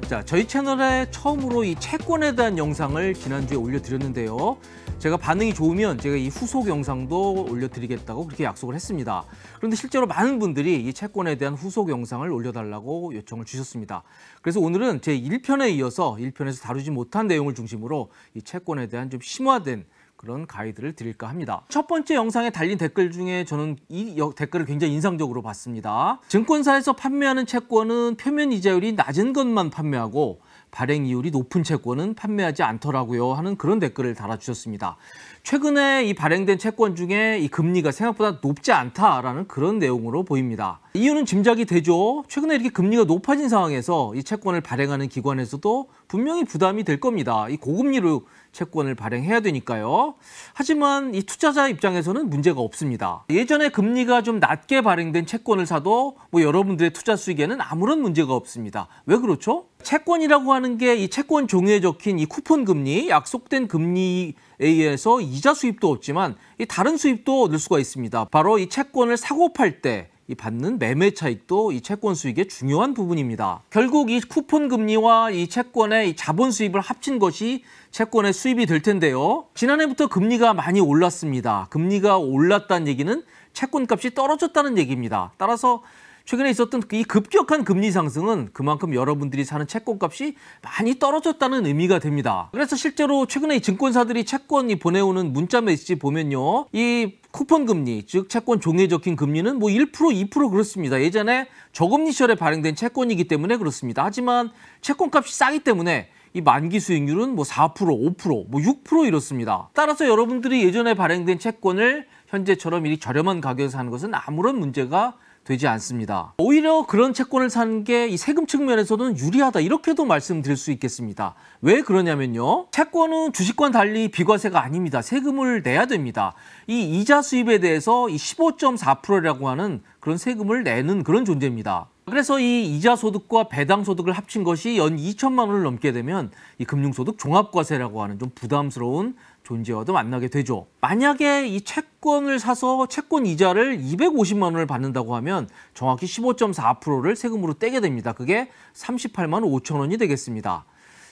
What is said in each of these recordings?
자, 저희 채널에 처음으로 이 채권에 대한 영상을 지난주에 올려드렸는데요. 제가 반응이 좋으면 제가 이 후속 영상도 올려드리겠다고 그렇게 약속을 했습니다. 그런데 실제로 많은 분들이 이 채권에 대한 후속 영상을 올려달라고 요청을 주셨습니다. 그래서 오늘은 제 1편에 이어서 1편에서 다루지 못한 내용을 중심으로 이 채권에 대한 좀 심화된 그런 가이드를 드릴까 합니다. 첫 번째 영상에 달린 댓글 중에 저는 이 댓글을 굉장히 인상적으로 봤습니다. 증권사에서 판매하는 채권은 표면 이자율이 낮은 것만 판매하고 발행 이율이 높은 채권은 판매하지 않더라고요 하는 그런 댓글을 달아주셨습니다. 최근에 이 발행된 채권 중에 이 금리가 생각보다 높지 않다라는 그런 내용으로 보입니다. 이유는 짐작이 되죠. 최근에 이렇게 금리가 높아진 상황에서 이 채권을 발행하는 기관에서도 분명히 부담이 될 겁니다. 이 고금리로 채권을 발행해야 되니까요. 하지만 이 투자자 입장에서는 문제가 없습니다. 예전에 금리가 좀 낮게 발행된 채권을 사도 여러분들의 투자 수익에는 아무런 문제가 없습니다. 왜 그렇죠? 채권이라고 하는 게 이 채권 종이에 적힌 이 쿠폰 금리, 약속된 금리에 의해서 이자 수입도 없지만 이 다른 수입도 얻을 수가 있습니다. 바로 이 채권을 사고 팔 때 이 받는 매매 차익도 이 채권 수익의 중요한 부분입니다. 결국 이 쿠폰 금리와 이 채권의 이 자본 수입을 합친 것이 채권의 수입이 될 텐데요. 지난해부터 금리가 많이 올랐습니다. 금리가 올랐다는 얘기는 채권값이 떨어졌다는 얘기입니다. 따라서 최근에 있었던 이 급격한 금리 상승은 그만큼 여러분들이 사는 채권값이 많이 떨어졌다는 의미가 됩니다. 그래서 실제로 최근에 이 증권사들이 채권이 보내오는 문자 메시지 보면요. 이 쿠폰 금리, 즉 채권 종이에 적힌 금리는 1%, 2% 그렇습니다. 예전에 저금리 시절에 발행된 채권이기 때문에 그렇습니다. 하지만 채권값이 싸기 때문에 이 만기 수익률은 4%, 5%, 6% 이렇습니다. 따라서 여러분들이 예전에 발행된 채권을 현재처럼 이 저렴한 가격에 사는 것은 아무런 문제가 되지 않습니다. 오히려 그런 채권을 사는 게 이 세금 측면에서는 유리하다 이렇게도 말씀드릴 수 있겠습니다. 왜 그러냐면요. 채권은 주식과는 달리 비과세가 아닙니다. 세금을 내야 됩니다. 이 이자 수입에 대해서 이 15.4%라고 하는 그런 세금을 내는 그런 존재입니다. 그래서 이 이자 소득과 배당 소득을 합친 것이 연 2천만 원을 넘게 되면 이 금융소득 종합과세라고 하는 좀 부담스러운 존재와도 만나게 되죠. 만약에 이 채권을 사서 채권 이자를 250만 원을 받는다고 하면 정확히 15.4%를 세금으로 떼게 됩니다. 그게 38만 5천 원이 되겠습니다.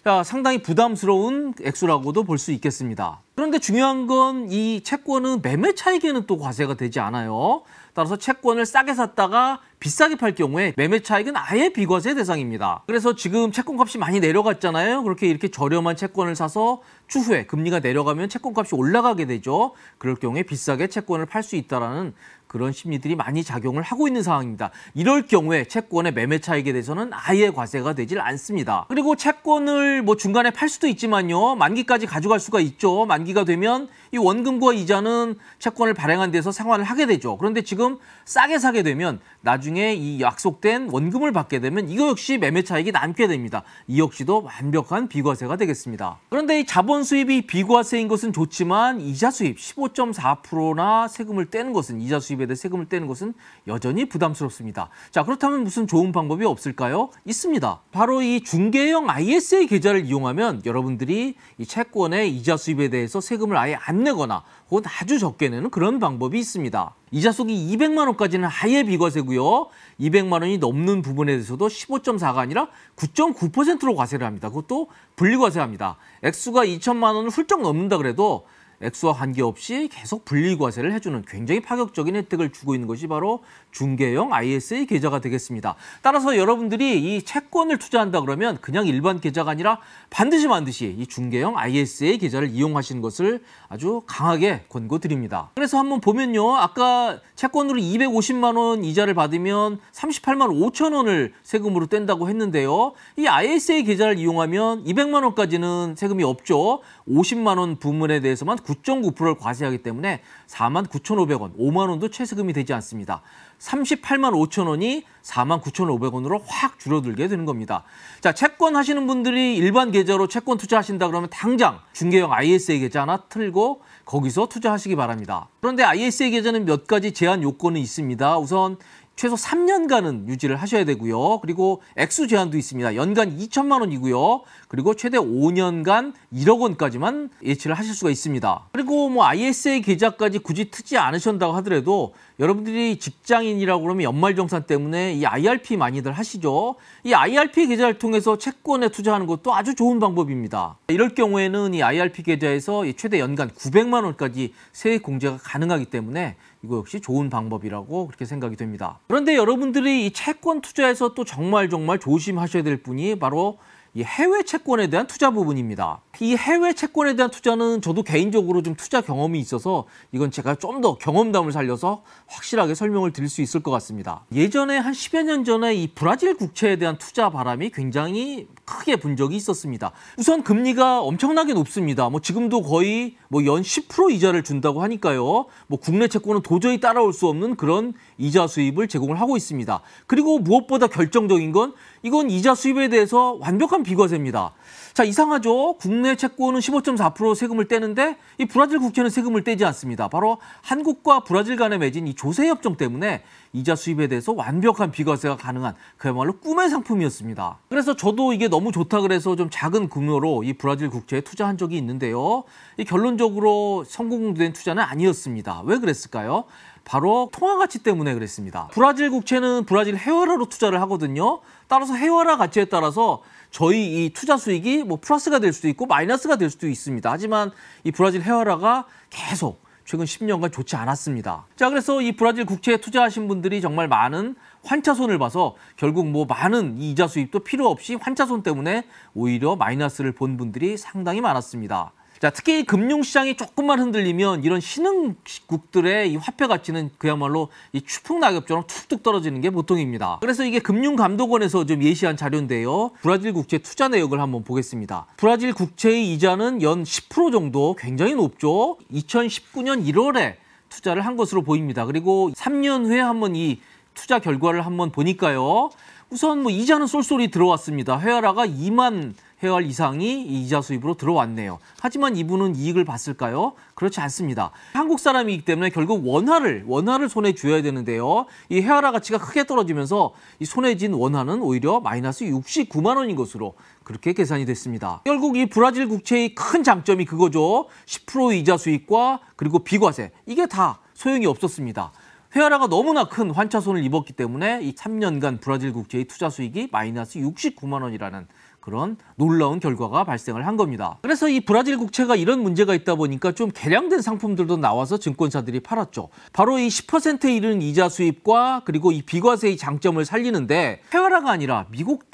자, 상당히 부담스러운 액수라고도 볼 수 있겠습니다. 그런데 중요한 건 이 채권은 매매 차익에는 또 과세가 되지 않아요. 따라서 채권을 싸게 샀다가 비싸게 팔 경우에 매매 차익은 아예 비과세 대상입니다. 그래서 지금 채권값이 많이 내려갔잖아요. 이렇게 저렴한 채권을 사서 추후에 금리가 내려가면 채권값이 올라가게 되죠. 그럴 경우에 비싸게 채권을 팔 수 있다는 그런 심리들이 많이 작용을 하고 있는 상황입니다. 이럴 경우에 채권의 매매 차익에 대해서는 아예 과세가 되질 않습니다. 그리고 채권을 중간에 팔 수도 있지만요. 만기까지 가져갈 수가 있죠. 만기가 되면 이 원금과 이자는 채권을 발행한 데서 상환을 하게 되죠. 그런데 지금 싸게 사게 되면 나중에 이 약속된 원금을 받게 되면 이거 역시 매매 차익이 남게 됩니다. 이 역시도 완벽한 비과세가 되겠습니다. 그런데 이 자본 수입이 비과세인 것은 좋지만 이자 수입 15.4%나 세금을 떼는 것은 이자 수입에 대해 세금을 떼는 것은 여전히 부담스럽습니다. 자, 그렇다면 무슨 좋은 방법이 없을까요? 있습니다. 바로 이 중개형 ISA 계좌를 이용하면 여러분들이 이 채권의 이자 수입에 대해서 세금을 아예 안 내거나 혹은 아주 적게 내는 그런 방법이 있습니다. 이자 속이 200만 원까지는 아예 비과세고요. 200만 원이 넘는 부분에 대해서도 15.4가 아니라 9.9%로 과세를 합니다. 그것도 분리과세합니다. 액수가 2천만 원을 훌쩍 넘는다 그래도 액수와 관계없이 계속 분리과세를 해주는 굉장히 파격적인 혜택을 주고 있는 것이 바로 중개형 ISA 계좌가 되겠습니다. 따라서 여러분들이 이 채권을 투자한다 그러면 그냥 일반 계좌가 아니라 반드시 이 중개형 ISA 계좌를 이용하시는 것을 아주 강하게 권고드립니다. 그래서 한번 보면요. 아까 채권으로 250만 원 이자를 받으면 38만 5천 원을 세금으로 뗀다고 했는데요. 이 ISA 계좌를 이용하면 200만 원까지는 세금이 없죠. 50만 원 부문에 대해서만 9.9%를 과세하기 때문에 4만 9,500원, 5만 원도 최세금이 되지 않습니다. 38만 5천 원이 4만 9,500원으로 확 줄어들게 되는 겁니다. 자, 채권 하시는 분들이 일반 계좌로 채권 투자하신다 그러면 당장 중개형 ISA 계좌 하나 틀고 거기서 투자하시기 바랍니다. 그런데 ISA 계좌는 몇 가지 제한 요건이 있습니다. 우선 최소 3년간은 유지를 하셔야 되고요. 그리고 액수 제한도 있습니다. 연간 2천만 원이고요. 그리고 최대 5년간 1억 원까지만 예치를 하실 수가 있습니다. 그리고 뭐 ISA 계좌까지 굳이 트지 않으신다고 하더라도 여러분들이 직장인이라고 그러면 연말정산 때문에 이 IRP 많이들 하시죠. 이 IRP 계좌를 통해서 채권에 투자하는 것도 아주 좋은 방법입니다. 이럴 경우에는 이 IRP 계좌에서 최대 연간 900만 원까지 세액 공제가 가능하기 때문에 이거 역시 좋은 방법이라고 그렇게 생각이 됩니다. 그런데 여러분들이 이 채권 투자에서 또 정말 조심하셔야 될 분이 바로 이 해외 채권에 대한 투자 부분입니다. 이 해외 채권에 대한 투자는 저도 개인적으로 좀 투자 경험이 있어서 이건 제가 좀 더 경험담을 살려서 확실하게 설명을 드릴 수 있을 것 같습니다. 예전에 한 10여 년 전에 이 브라질 국채에 대한 투자 바람이 굉장히 크게 분 적이 있었습니다. 우선 금리가 엄청나게 높습니다. 뭐 지금도 거의 뭐 연 10% 이자를 준다고 하니까요. 뭐 국내 채권은 도저히 따라올 수 없는 그런 이자 수입을 제공을 하고 있습니다. 그리고 무엇보다 결정적인 건 이건 이자 수입에 대해서 완벽한 비과세입니다. 자, 이상하죠? 국내 채권은 15.4% 세금을 떼는데 이 브라질 국채는 세금을 떼지 않습니다. 바로 한국과 브라질 간에 맺은 이 조세협정 때문에 이자 수입에 대해서 완벽한 비과세가 가능한 그야말로 꿈의 상품이었습니다. 그래서 저도 이게 너무 좋다 그래서 좀 작은 규모로 이 브라질 국채에 투자한 적이 있는데요. 이 결론적으로 성공된 투자는 아니었습니다. 왜 그랬을까요? 바로 통화 가치 때문에 그랬습니다. 브라질 국채는 브라질 헤어라로 투자를 하거든요. 따라서 헤어라 가치에 따라서 저희 이 투자 수익이 뭐 플러스가 될 수도 있고 마이너스가 될 수도 있습니다. 하지만 이 브라질 헤어라가 계속 최근 10년간 좋지 않았습니다. 자, 그래서 이 브라질 국채에 투자하신 분들이 정말 많은 환차손을 봐서 결국 뭐 많은 이 이자 수입도 필요 없이 환차손 때문에 오히려 마이너스를 본 분들이 상당히 많았습니다. 자, 특히 금융시장이 조금만 흔들리면 이런 신흥국들의 이 화폐 가치는 그야말로 이 추풍낙엽처럼 툭툭 떨어지는 게 보통입니다. 그래서 이게 금융감독원에서 좀 예시한 자료인데요. 브라질 국채 투자 내역을 한번 보겠습니다. 브라질 국채의 이자는 연 10% 정도 굉장히 높죠. 2019년 1월에 투자를 한 것으로 보입니다. 그리고 3년 후에 한번 이 투자 결과를 한번 보니까요. 우선 뭐 이자는 쏠쏠이 들어왔습니다. 헤아라가 2만 헤알 이상이 이자 수입으로 들어왔네요. 하지만 이분은 이익을 봤을까요? 그렇지 않습니다. 한국 사람이기 때문에 결국 원화를 손에 쥐어야 되는데요. 이 헤아라 가치가 크게 떨어지면서 이 손에 쥔 원화는 오히려 마이너스 69만 원인 것으로 그렇게 계산이 됐습니다. 결국 이 브라질 국채의 큰 장점이 그거죠. 10% 이자 수익과 그리고 비과세. 이게 다 소용이 없었습니다. 헤아라가 너무나 큰 환차손을 입었기 때문에 이 3년간 브라질 국채의 투자 수익이 마이너스 69만 원이라는 그런 놀라운 결과가 발생을 한 겁니다. 그래서 이 브라질 국채가 이런 문제가 있다 보니까 좀 개량된 상품들도 나와서 증권사들이 팔았죠. 바로 이 10%에 이르는 이자 수입과 그리고 이 비과세의 장점을 살리는데 헤아라가 아니라 미국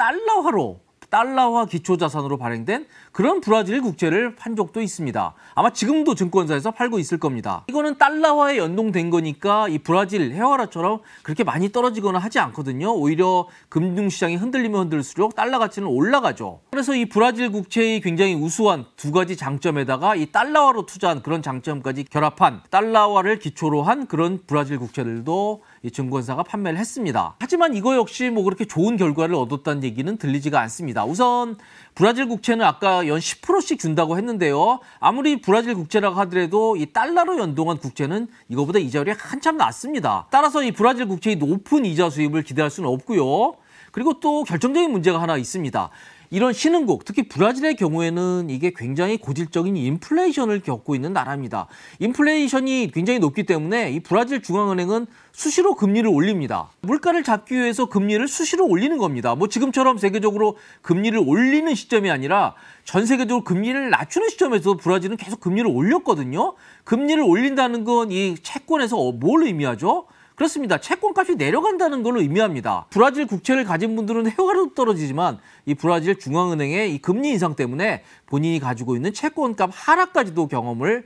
달러화 기초자산으로 발행된 그런 브라질 국채를 판 적도 있습니다. 아마 지금도 증권사에서 팔고 있을 겁니다. 이거는 달러화에 연동된 거니까 이 브라질 헤아라처럼 그렇게 많이 떨어지거나 하지 않거든요. 오히려 금융시장이 흔들리면 흔들수록 달러 가치는 올라가죠. 그래서 이 브라질 국채의 굉장히 우수한 두 가지 장점에다가 이 달러화로 투자한 그런 장점까지 결합한 달러화를 기초로 한 그런 브라질 국채들도 이 증권사가 판매를 했습니다. 하지만 이거 역시 뭐 그렇게 좋은 결과를 얻었다는 얘기는 들리지가 않습니다. 우선 브라질 국채는 아까 연 10%씩 준다고 했는데요. 아무리 브라질 국채라고 하더라도 이 달러로 연동한 국채는 이거보다 이자율이 한참 낮습니다. 따라서 이 브라질 국채의 높은 이자 수입을 기대할 수는 없고요. 그리고 또 결정적인 문제가 하나 있습니다. 이런 신흥국, 특히 브라질의 경우에는 이게 굉장히 고질적인 인플레이션을 겪고 있는 나라입니다. 인플레이션이 굉장히 높기 때문에 이 브라질 중앙은행은 수시로 금리를 올립니다. 물가를 잡기 위해서 금리를 수시로 올리는 겁니다. 뭐 지금처럼 세계적으로 금리를 올리는 시점이 아니라 전 세계적으로 금리를 낮추는 시점에서 브라질은 계속 금리를 올렸거든요. 금리를 올린다는 건 이 채권에서 뭘 의미하죠? 그렇습니다. 채권값이 내려간다는 걸 의미합니다. 브라질 국채를 가진 분들은 헤어가도 떨어지지만 이 브라질 중앙은행의 이 금리 인상 때문에 본인이 가지고 있는 채권값 하락까지도 경험을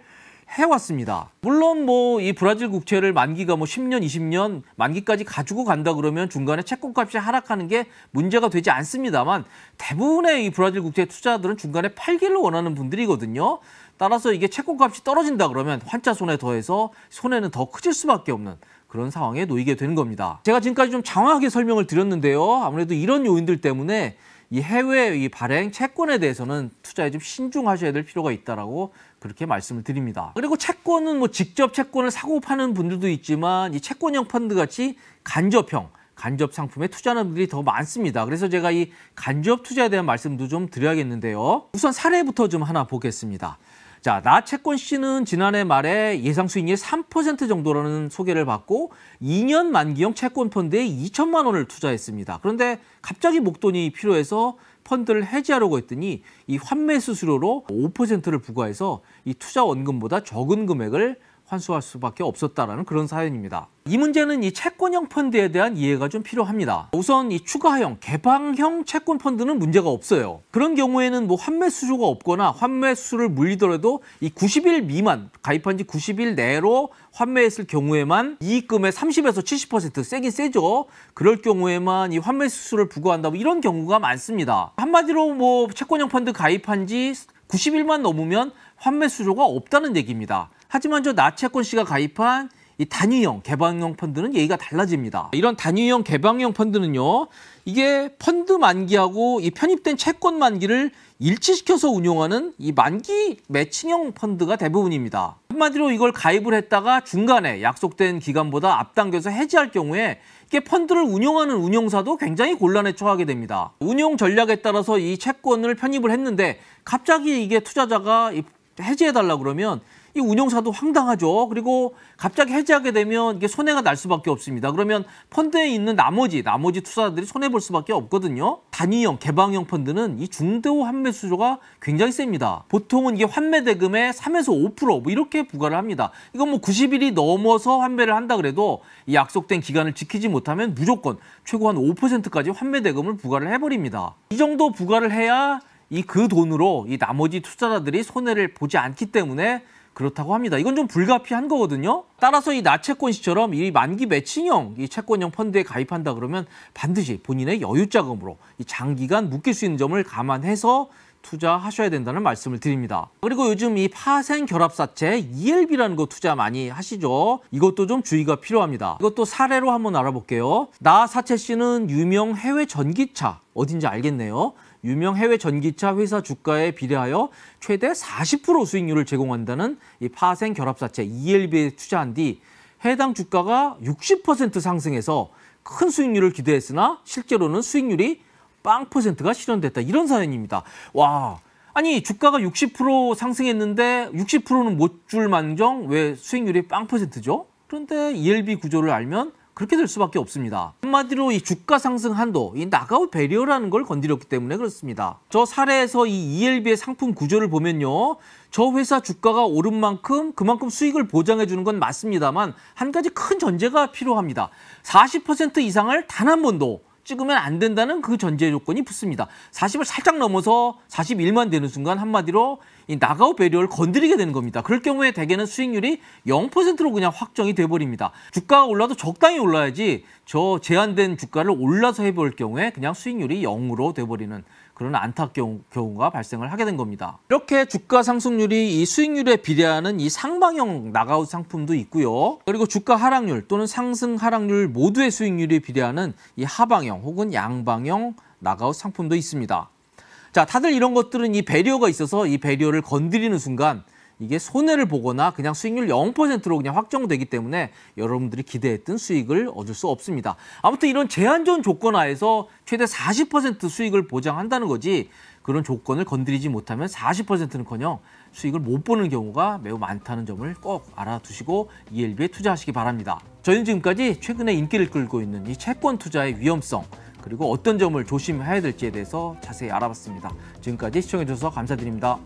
해왔습니다. 물론 뭐 이 브라질 국채를 만기가 뭐 10년, 20년 만기까지 가지고 간다 그러면 중간에 채권값이 하락하는 게 문제가 되지 않습니다만 대부분의 이 브라질 국채 투자자들은 중간에 팔기를 원하는 분들이거든요. 따라서 이게 채권값이 떨어진다 그러면 환차손에 더해서 손해는 더 커질 수밖에 없는 그런 상황에 놓이게 되는 겁니다. 제가 지금까지 좀 장황하게 설명을 드렸는데요. 아무래도 이런 요인들 때문에 이 해외 이 발행 채권에 대해서는 투자에 좀 신중하셔야 될 필요가 있다라고 그렇게 말씀을 드립니다. 그리고 채권은 뭐 직접 채권을 사고 파는 분들도 있지만 이 채권형 펀드 같이 간접형, 간접 상품에 투자하는 분들이 더 많습니다. 그래서 제가 이 간접 투자에 대한 말씀도 좀 드려야겠는데요. 우선 사례부터 좀 하나 보겠습니다. 자, 나채권 씨는 지난해 말에 예상 수익률 3% 정도라는 소개를 받고 2년 만기형 채권 펀드에 2천만 원을 투자했습니다. 그런데 갑자기 목돈이 필요해서 펀드를 해지하려고 했더니 이 환매 수수료로 5%를 부과해서 이 투자 원금보다 적은 금액을 환수할 수밖에 없었다라는 그런 사연입니다. 이 문제는 이 채권형 펀드에 대한 이해가 좀 필요합니다. 우선 이 추가형, 개방형 채권 펀드는 문제가 없어요. 그런 경우에는 뭐 환매 수수료가 없거나 환매 수수료를 물리더라도 이 90일 미만, 가입한 지 90일 내로 환매했을 경우에만 이익금의 30에서 70% 세긴 세죠. 그럴 경우에만 이 환매 수수료를 부과한다, 뭐 이런 경우가 많습니다. 한마디로 뭐 채권형 펀드 가입한 지 90일만 넘으면 환매 수수료가 없다는 얘기입니다. 하지만 저 나채권 씨가 가입한 이 단위형, 개방형 펀드는 얘기가 달라집니다. 이런 단위형, 개방형 펀드는요, 이게 펀드 만기하고 이 편입된 채권 만기를 일치시켜서 운용하는 이 만기 매칭형 펀드가 대부분입니다. 한마디로 이걸 가입을 했다가 중간에 약속된 기간보다 앞당겨서 해지할 경우에 이게 펀드를 운용하는 운용사도 굉장히 곤란에 처하게 됩니다. 운용 전략에 따라서 이 채권을 편입을 했는데 갑자기 이게 투자자가 해지해달라 그러면 이 운용사도 황당하죠. 그리고 갑자기 해지하게 되면 이게 손해가 날 수밖에 없습니다. 그러면 펀드에 있는 나머지 투자자들이 손해볼 수밖에 없거든요. 단위형, 개방형 펀드는 이 중도 환매 수수료가 굉장히 셉니다. 보통은 이게 환매 대금의 3에서 5% 뭐 이렇게 부과를 합니다. 이건 뭐 90일이 넘어서 환매를 한다 그래도 이 약속된 기간을 지키지 못하면 무조건 최고 한 5%까지 환매 대금을 부과를 해버립니다. 이 정도 부과를 해야 그 돈으로 이 나머지 투자자들이 손해를 보지 않기 때문에 그렇다고 합니다. 이건 좀 불가피한 거거든요. 따라서 이 나채권 씨처럼 이 만기 매칭형 이 채권형 펀드에 가입한다 그러면 반드시 본인의 여유 자금으로 이 장기간 묶일 수 있는 점을 감안해서 투자하셔야 된다는 말씀을 드립니다. 그리고 요즘 이 파생 결합사채 ELB라는 거 투자 많이 하시죠. 이것도 좀 주의가 필요합니다. 이것도 사례로 한번 알아볼게요. 나 사채 씨는 유명 해외 전기차, 어딘지 알겠네요. 유명 해외 전기차 회사 주가에 비례하여 최대 40% 수익률을 제공한다는 이 파생 결합사채 ELB에 투자한 뒤 해당 주가가 60% 상승해서 큰 수익률을 기대했으나 실제로는 수익률이 0%가 실현됐다. 이런 사연입니다. 와, 아니 주가가 60% 상승했는데 60%는 못 줄 망정 왜 수익률이 0%죠? 그런데 ELB 구조를 알면 그렇게 될 수밖에 없습니다. 한마디로 이 주가 상승 한도, 이 나가웃 배리어라는 걸 건드렸기 때문에 그렇습니다. 저 사례에서 이 ELB의 상품 구조를 보면요, 저 회사 주가가 오른 만큼 그만큼 수익을 보장해 주는 건 맞습니다만 한 가지 큰 전제가 필요합니다. 40% 이상을 단 한 번도 찍으면 안 된다는 그 전제 조건이 붙습니다. 40을 살짝 넘어서 41만 되는 순간 한마디로 이 나가웃 배리어를 건드리게 되는 겁니다. 그럴 경우에 대개는 수익률이 0%로 그냥 확정이 돼버립니다. 주가가 올라도 적당히 올라야지 저 제한된 주가를 올라서 해볼 경우에 그냥 수익률이 0으로 돼버리는 그런 안타까운 경우가 발생을 하게 된 겁니다. 이렇게 주가 상승률이 이 수익률에 비례하는 이 상방형 나가웃 상품도 있고요. 그리고 주가 하락률 또는 상승 하락률 모두의 수익률이 비례하는 이 하방형 혹은 양방형 나가웃 상품도 있습니다. 자, 다들 이런 것들은 이 배리어가 있어서 이 배리어를 건드리는 순간 이게 손해를 보거나 그냥 수익률 0%로 그냥 확정되기 때문에 여러분들이 기대했던 수익을 얻을 수 없습니다. 아무튼 이런 제한전 조건 하에서 최대 40% 수익을 보장한다는 거지 그런 조건을 건드리지 못하면 40%는커녕 수익을 못 보는 경우가 매우 많다는 점을 꼭 알아두시고 ELB에 투자하시기 바랍니다. 저희는 지금까지 최근에 인기를 끌고 있는 이 채권 투자의 위험성 그리고 어떤 점을 조심해야 될지에 대해서 자세히 알아봤습니다. 지금까지 시청해 주셔서 감사드립니다.